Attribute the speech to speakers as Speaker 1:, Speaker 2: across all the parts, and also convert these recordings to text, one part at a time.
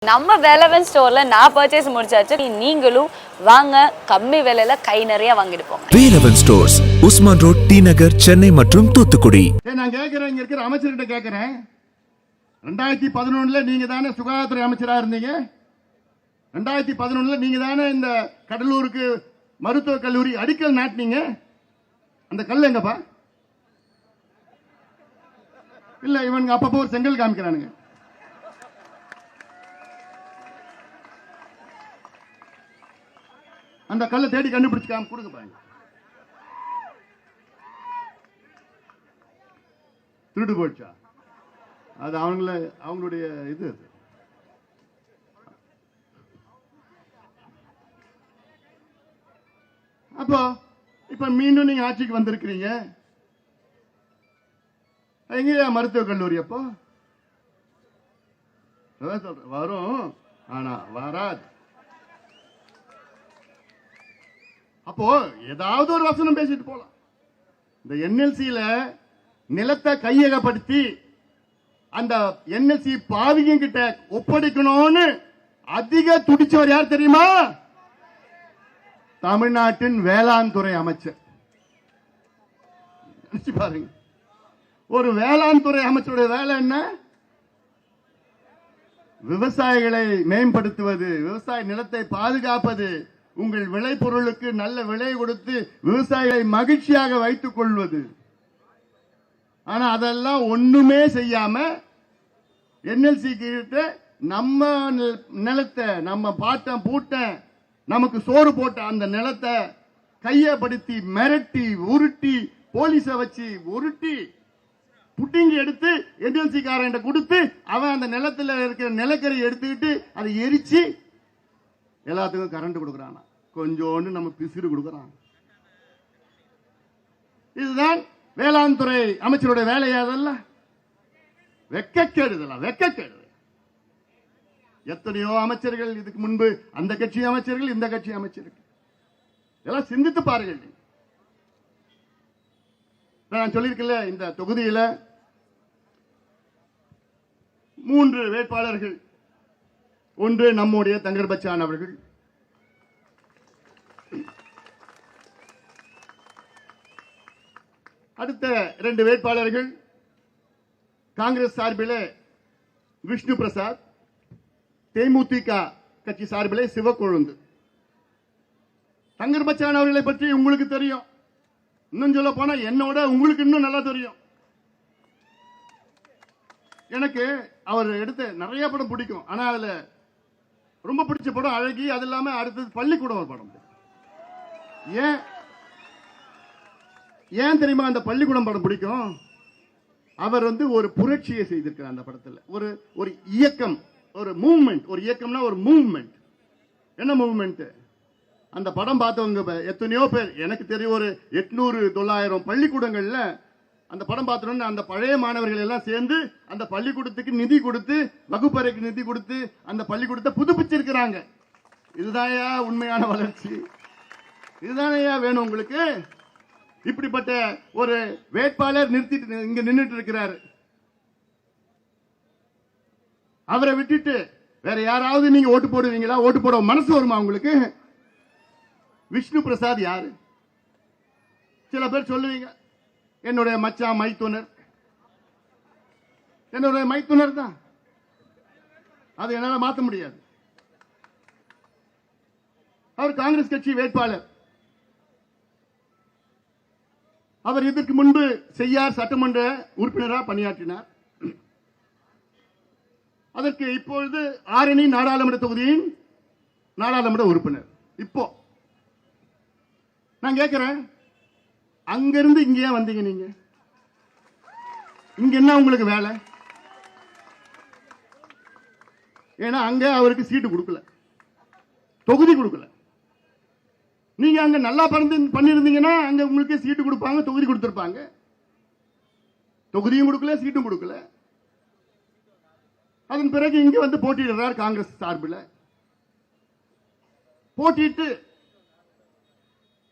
Speaker 1: நம்ம வேலவன் ஸ்டோர்ல நான் பர்ச்சேஸ் முடிச்சாச்சு. நீங்களும் வாங்க, கம்மி விலையில கை நிறைய வாங்கிட்டு போங்க.
Speaker 2: Velavan stores, Usman road, T Nagar, Chennai மற்றும் தூத்துக்குடி.
Speaker 3: நான் கேட்கிறேன், இங்க இருக்கிற அமைச்சர்கிட்ட கேட்கிறேன், 2011 நீங்க தானே சுகாதாரத்துறை அமைச்சரா இருந்தீங்க? 2011 நீங்க தானே இந்த கடலூருக்கு மருத்துவக் கல்லூரி அடிக்கல் நாட்டினீங்க? அந்த கல் எங்கப்பா? இல்ல, இவனுங்க அப்பப்போ ஒரு செங்கல் காமிக்கிறானுங்க. அந்த கல்லை தேடி கண்டுபிடிச்சு கொடுங்க பாருங்க. திருடு போச்சா? அது அவங்களுடைய இது. அப்போ இப்ப மீண்டும் நீங்க ஆட்சிக்கு வந்திருக்கிறீங்க. எங்கயா மருத்துவக் கல்லூரி? அப்போ வரும், ஆனா வராது. அப்போ ஏதாவது ஒரு வசனம் பேசிட்டு போலாம். இந்த என்எல்சியில நிலத்தை கையகப்படுத்தி அந்த என்எல்சி பாவிங்க கிட்ட ஒப்படைக்கணும்னு அதிக துடிச்சவர் யார் தெரியுமா? தமிழ்நாட்டின் வேளாண் துறை அமைச்சர். பாருங்க, ஒரு வேளாண் துறை அமைச்சருடைய வேலை என்ன? விவசாயிகளை மேம்படுத்துவது, விவசாய நிலத்தை பாதுகாப்பது, உங்கள் விளைபொருளுக்கு நல்ல விலை கொடுத்து விவசாயிகளை மகிழ்ச்சியாக வைத்துக் கொள்வது. ஆனா அதெல்லாம் ஒண்ணுமே செய்யாம என்எல்சி கிட்ட நம்ம நிலத்தை, நம்ம பாட்டம் பூட்டன் நமக்கு சோறு போட்ட அந்த நிலத்தை கையப்படுத்தி மிரட்டி உருட்டி போலீஸ வச்சு உருட்டி புட்டிங்கி எடுத்து என்எல்சி காரன் கொடுத்து அவன் அந்த நிலத்துல இருக்கிற நிலக்கரி எடுத்துக்கிட்டு அதை எரிச்சு எல்லாத்துக்கும் கரண்ட் கொடுக்கறான். கொஞ்சோண்டு நம்ம பிசிறு கொடுக்கறான். இதுதான் வேளாண் துறை அமைச்சருடைய வேலையா? அதெல்லாம் வெக்கக்கேடு. இதெல்லாம் வெக்கக்கேடு. எத்தனையோ அமைச்சர்கள் இதுக்கு முன்பு, அந்த கட்சி அமைச்சர்கள், இந்த கட்சி அமைச்சர்கள், இதெல்லாம் சிந்தித்து பாருங்கள். நான் சொல்லியிருக்கல, இந்த தொகுதியில 3 வேட்பாளர்கள். ஒன்று நம்முடைய தங்கர் பச்சான் அவர்கள், அடுத்த 2 வேட்பாளர்கள் காங்கிரஸ் சார்பிலே விஷ்ணு பிரசாத், தேமுதிக கட்சி சிவ சிவக்கொழுந்து. தங்கர் பச்சான் அவர்களை பற்றி உங்களுக்கு தெரியும். இன்னும் சொல்ல போனா என்னோட உங்களுக்கு இன்னும் நல்லா தெரியும். எனக்கு அவர் எடுத்த நிறைய படம் பிடிக்கும். ஆனா அதுல ரொம்ப பிடிச்ச படம் அழகி. அது இல்லாம அடுத்தது பள்ளிக்கூடம் ஒரு படம். ஏன் தெரியுமா அந்த பள்ளிக்கூடம் படம் பிடிக்கும்? அவர் ஒரு புரட்சியை செய்திருக்கிறார் அந்த படத்தில். ஒரு இயக்கம், ஒரு மூவ்மெண்ட். ஒரு இயக்கம்னா ஒரு மூவ்மெண்ட். என்ன மூவ்மெண்ட்? அந்த படம் பார்த்தவங்க எத்தனையோ பேர், எனக்கு தெரியும் ஒரு 800-900 பள்ளிக்கூடங்கள்ல அந்த படம் பார்த்தோன்னு அந்த பழைய மாணவர்கள் எல்லாம் சேர்ந்து அந்த பள்ளிக்கூடத்துக்கு நிதி கொடுத்து, வகுப்பறைக்கு நிதி கொடுத்து அந்த பள்ளிக்கூடத்தை புதுப்பிச்சிருக்கிறாங்க. இதுதாயா உண்மையான வளர்ச்சி? இதுதானையா வேணும் உங்களுக்கு? இப்படிப்பட்ட ஒரு வேட்பாளர் நிறுத்திட்டு இங்க நின்றுட்டு இருக்கிறாரு. அவரை விட்டுட்டு வேற யாராவது நீங்க ஓட்டு போடுவீங்களா? ஓட்டு போட மனசு வருமா உங்களுக்கு? விஷ்ணு பிரசாத் யாரு? சில பேர் சொல்லுவீங்க, என்னுடைய மச்சான் மைத்துனர். என்னுடைய மைத்துனர் தான், அது என்னால மாற்ற முடியாது. அவர் காங்கிரஸ் கட்சி வேட்பாளர். அவர் இதற்கு முன்பு செய்யார் சட்டமன்ற உறுப்பினராக பணியாற்றினார். அதற்கு இப்பொழுது ஆரணி நாடாளுமன்ற தொகுதியின் நாடாளுமன்ற உறுப்பினர். இப்போ நான் கேட்கிறேன், அங்கிருந்து இங்க ஏன் வந்தீங்க? நீங்க இங்க என்ன உங்களுக்கு வேலை? ஏன்னா அங்க அவருக்கு சீட்டு கொடுக்கல, தொகுதி கொடுக்கல. நீங்க அங்க நல்லா பண்ணிருந்தீங்கன்னா அங்க உங்களுக்கு சீட்டு கொடுப்பாங்க, தொகுதி கொடுத்திருப்பாங்க. தொகுதியும் கொடுக்கல, சீட்டும் கொடுக்கல. அதன் பிறகு இங்க போட்டியிடுறார் காங்கிரஸ் சார்பில். போட்டிட்டு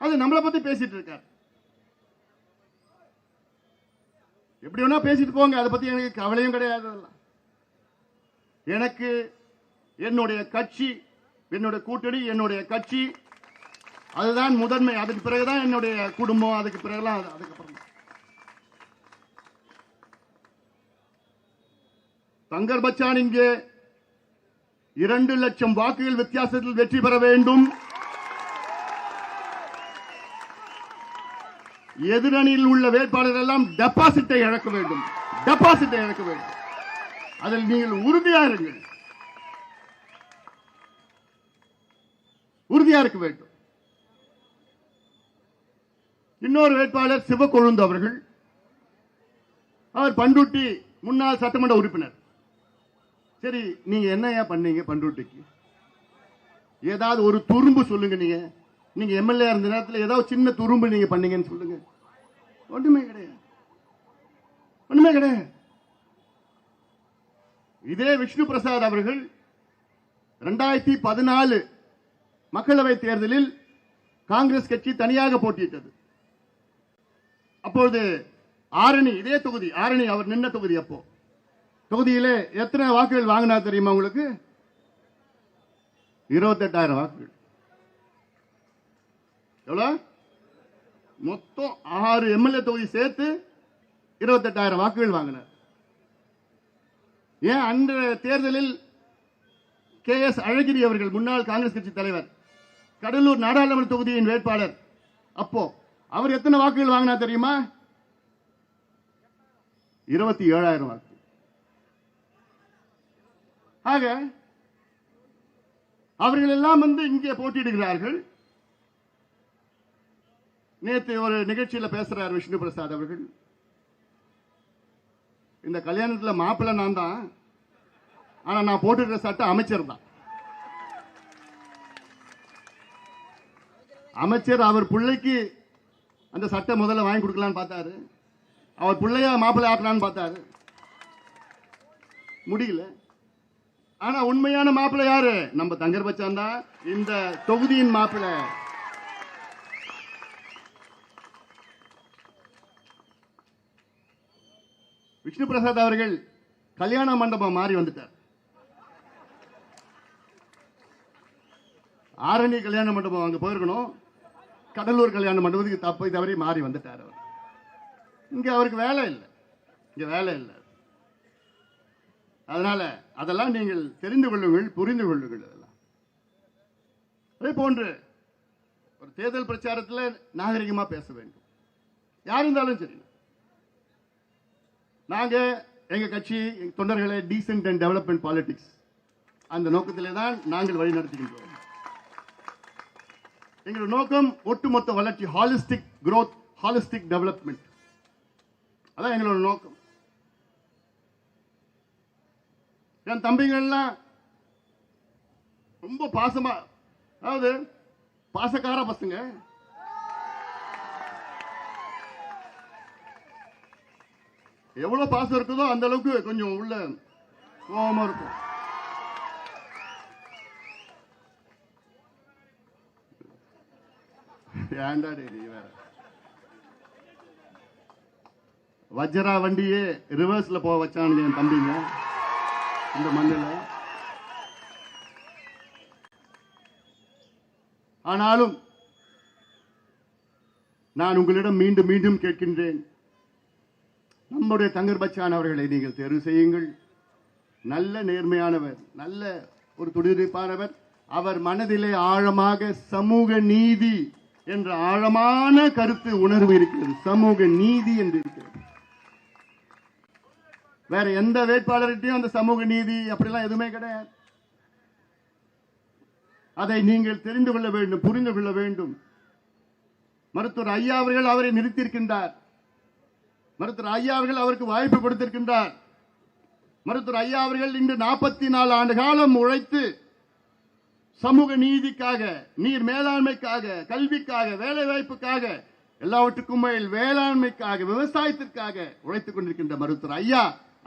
Speaker 3: அது நம்மளை பத்தி பேசிட்டு இருக்கார். எப்படி வேணா பேசிட்டு போங்க, அதை பத்தி எனக்கு கவலையும் கிடையாது. எனக்கு என்னுடைய கட்சி, என்னுடைய கூட்டணி, என்னுடைய கட்சி, அதுதான் முதன்மை. அதுக்கு பிறகுதான் என்னுடைய குடும்பம், அதுக்கு பிறகுலாம் அதுக்கப்புறம். தங்கர் பச்சான் இங்கே 2 லட்சம் வாக்குகள் வித்தியாசத்தில் வெற்றி பெற வேண்டும். எதிரணியில் உள்ள வேட்பாளர்கள் எல்லாம் டெபாசிட்டை இழக்க வேண்டும், டெபாசிட்டை இழக்க வேண்டும். அதில் நீங்கள் உறுதியா இருங்கள், உறுதியா இருக்க வேண்டும். இன்னொரு வேட்பாளர் சிவக்கொழுந்து அவர்கள், அவர் பண்ருட்டி முன்னாள் சட்டமன்ற உறுப்பினர். சரி, நீங்க என்ன பண்ணீங்க பண்ருட்டிக்கு? ஏதாவது ஒரு துரும்பு சொல்லுங்க. நீங்க எம்எல்ஏ இருந்த நேரத்தில் ஏதாவது சின்ன துரும்பு நீங்க பண்ணீங்கன்னு சொல்லுங்க. ஒண்ணுமே கிடையாது, ஒண்ணுமே கிடையாது. இதே விஷ்ணு பிரசாத் அவர்கள் 2014 மக்களவை தேர்தலில் காங்கிரஸ் கட்சி தனியாக போட்டியிட்டது. அப்பொழுது ஆரணி, இதே தொகுதி, ஆரணி அவர் நின்ன தொகுதி. அப்போ தொகுதியிலே எத்தனை வாக்குகள் வாங்கினார் தெரியுமா உங்களுக்கு? 28,000 வாக்குகள். எவ்வளவு? மொத்தம் 6 எம்எல்ஏ தொகுதி சேர்த்து 28,000 வாக்குகள் வாங்கினார். ஏன் அந்த தேர்தலில் KS அழகிரி அவர்கள், முன்னாள் காங்கிரஸ் கட்சி தலைவர், கடலூர் நாடாளுமன்ற தொகுதியின் வேட்பாளர், அப்போ அவர் எத்தனை வாக்குகள் வாங்கினார் தெரியுமா? 27,000 வாக்கு. ஆக அவர்கள் எல்லாம் இங்கே போட்டியிடுகிறார்கள். நேற்று ஒரு நிகழ்ச்சியில் பேசுறார் விஷ்ணு பிரசாத் அவர்கள், இந்த கல்யாணத்தில் மாப்பிள்ளை நான் தான், ஆனா நான் போட்டுக்கிற சட்ட அமைச்சர் தான். அமைச்சர் அவர் பிள்ளைக்கு அந்த சட்டை முதல்ல வாங்கி கொடுக்கலான்னு பார்த்தாரு, அவர் பிள்ளைய மாப்பிள்ளை ஆக்கலான்னு பார்த்தாரு, முடியல. ஆனா உண்மையான மாப்பிள்ளை யாரு? நம்ம தங்கர் பச்சான் தான், இந்த தொகுதியின் மாப்பிள்ளை. விஷ்ணு பிரசாத் அவர்கள் கல்யாண மண்டபம் மாறி வந்துட்டார். ஆரணி கல்யாண மண்டபம் அங்க போயிருக்கணும், கடலூர் கல்யாண மண்டபத்துக்கு தப்பை தவறி மாறி வந்துட்டார் அவர். இங்க அவருக்கு வேலை இல்லை, இங்க வேலை இல்லை. அதனால அதெல்லாம் நீங்கள் தெரிந்து கொள்ளுங்கள், புரிந்து கொள்ளுங்கள். அதெல்லாம் அதே போன்று ஒரு தேர்தல் பிரச்சாரத்தில் நாகரிகமா பேச வேண்டும், யார் இருந்தாலும் சரி. நாங்க எங்க கட்சி தொண்டர்களை டீசென்ட் அண்ட் டெவலப்மெண்ட் பாலிடிக்ஸ் அந்த நோக்கத்திலே தான் நாங்கள் வழி நடத்துகின்றோம். எங்களுடைய நோக்கம் ஒட்டுமொத்த வளர்ச்சி, ஹாலிஸ்டிக் growth, ஹாலிஸ்டிக் டெவலப்மெண்ட், அதான் எங்களோட நோக்கம். என் தம்பிகள்லாம் ரொம்ப பாசமா, அதாவது பாசக்கார பசங்க. எவ்வளவு பாசம் இருக்குதோ அந்த அளவுக்கு கொஞ்சம் உள்ள கோபமா இருக்கும். ஏண்டா நீ வேற, வஜ்ரா வண்டியே ரிவர்ஸ்ல போக வச்சானுங்க என் தம்பிங்க இந்த மண்ணில். ஆனாலும் நான் உங்களிடம் மீண்டும் மீண்டும் கேட்கின்றேன், நம்முடைய தங்கர் பச்சான் அவர்களை நீங்கள் தேர்வு செய்யுங்கள். நல்ல நேர்மையானவர், நல்ல ஒரு துடிதுடிப்பானவர். அவர் மனதிலே ஆழமாக சமூக நீதி என்ற ஆழமான கருத்து உணர்வு இருக்கிறது. சமூக நீதி என்று இருக்கிறது. வேற எந்த வேட்பாளர்கிட்டையும் அந்த சமூக நீதி அப்படிலாம் எதுவுமே கிடையாது. அதை நீங்கள் தெரிந்து கொள்ள வேண்டும், புரிந்து கொள்ள வேண்டும். மருத்துவர் ஐயா அவர்கள் அவரை நிறுத்தியிருக்கின்றார். மருத்துவர் ஐயா அவர்கள் அவருக்கு வாய்ப்பு கொடுத்திருக்கின்றார். மருத்துவர் ஐயா அவர்கள் இன்று 44 ஆண்டு காலம் உழைத்து சமூக நீதிக்காக, நீர் மேலாண்மைக்காக, கல்விக்காக, வேலை வாய்ப்புக்காக, எல்லாவற்றுக்கும் மேல் வேளாண்மைக்காக, விவசாயத்திற்காக உழைத்துக் கொண்டிருக்கின்ற மருத்துவர் ஐயா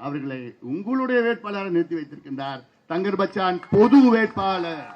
Speaker 3: அவர்களை உங்களுடைய வேட்பாளரை நிறுத்தி வைத்திருக்கின்றார். தங்கர் பச்சான் பொது வேட்பாளர்.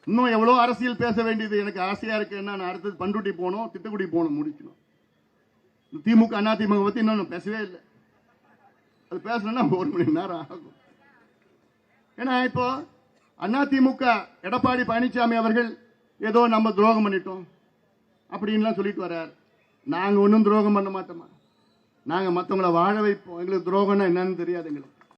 Speaker 3: இன்னும் எவ்வளவு அரசியல் பேச வேண்டியது எனக்கு ஆசையா இருக்கு. என்ன, நான் அடுத்தது பண்ருட்டி போகணும், திட்டுக்குடி போகணும், முடிக்கணும். திமுக அதிமுக பத்தி இன்னும் பேசவே இல்லை. அது பேசணும்னா 1 மணி நேரம் ஆகும். ஏன்னா இப்போ அதிமுக எடப்பாடி பழனிசாமி அவர்கள் ஏதோ நம்ம துரோகம் பண்ணிட்டோம் அப்படின்லாம் சொல்லிட்டு வர்றார். நாங்க ஒன்றும் துரோகம் பண்ண மாட்டோமா? நாங்க மற்றவங்களை வாழ வைப்போம். எங்களுக்கு துரோகம்னா என்னன்னு தெரியாது எங்களுக்கு.